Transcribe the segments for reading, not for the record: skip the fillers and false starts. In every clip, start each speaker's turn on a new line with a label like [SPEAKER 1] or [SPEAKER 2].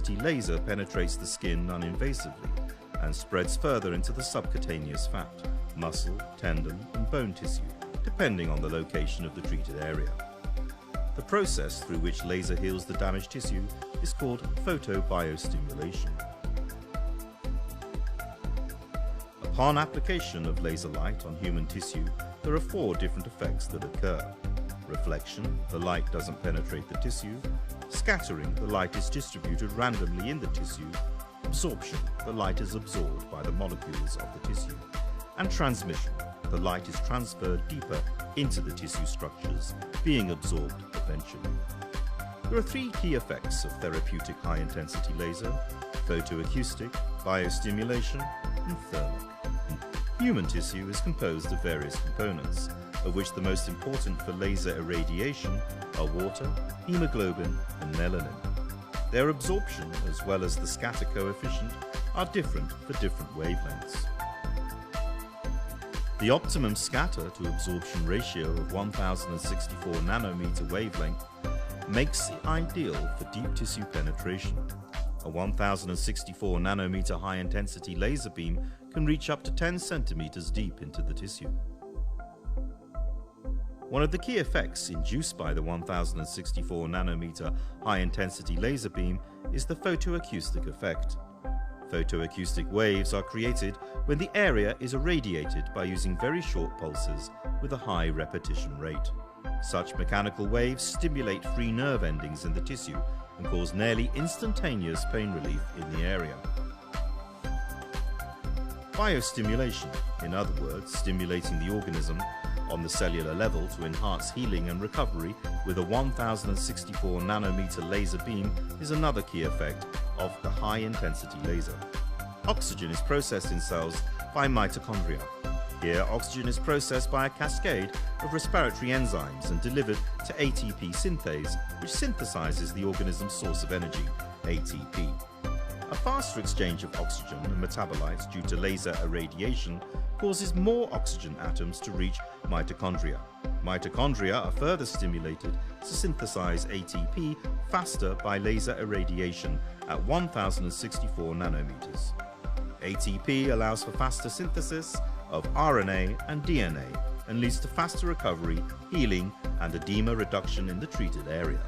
[SPEAKER 1] intensity laser penetrates the skin uninvasively and spreads further into the subcutaneous fat, muscle, tendon and bone tissue, depending on the location of the treated area. The process through which laser heals the damaged tissue is called photobiostimulation. Upon application of laser light on human tissue, there are 4 different effects that occur. Reflection, the light doesn't penetrate the tissue. Scattering, the light is distributed randomly in the tissue. Absorption, the light is absorbed by the molecules of the tissue. And transmission, the light is transferred deeper into the tissue structures, being absorbed eventually. There are 3 key effects of therapeutic high-intensity laser: photoacoustic, biostimulation, and thermic. Human tissue is composed of various components, of which the most important for laser irradiation are water, hemoglobin, and melanin. Their absorption, as well as the scatter coefficient, are different for different wavelengths. The optimum scatter to absorption ratio of 1064 nanometer wavelength makes it ideal for deep tissue penetration. A 1064 nanometer high-intensity laser beam can reach up to 10 centimeters deep into the tissue. One of the key effects induced by the 1064 nanometer high-intensity laser beam is the photoacoustic effect. Photoacoustic waves are created when the area is irradiated by using very short pulses with a high repetition rate. Such mechanical waves stimulate free nerve endings in the tissue and cause nearly instantaneous pain relief in the area. Biostimulation, in other words, stimulating the organism on the cellular level to enhance healing and recovery with a 1064 nanometer laser beam, is another key effect of the high-intensity laser. Oxygen is processed in cells by mitochondria. Here, oxygen is processed by a cascade of respiratory enzymes and delivered to ATP synthase, which synthesizes the organism's source of energy, ATP. A faster exchange of oxygen and metabolites due to laser irradiation causes more oxygen atoms to reach mitochondria. Mitochondria are further stimulated to synthesize ATP faster by laser irradiation at 1064 nanometers. ATP allows for faster synthesis of RNA and DNA and leads to faster recovery, healing, and edema reduction in the treated area.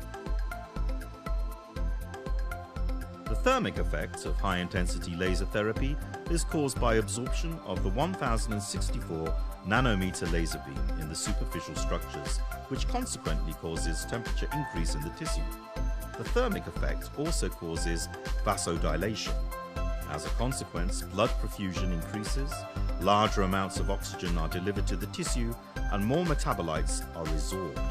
[SPEAKER 1] The thermic effect of high-intensity laser therapy is caused by absorption of the 1064 nanometer laser beam in the superficial structures, which consequently causes temperature increase in the tissue. The thermic effect also causes vasodilation. As a consequence, blood perfusion increases, larger amounts of oxygen are delivered to the tissue, and more metabolites are resorbed.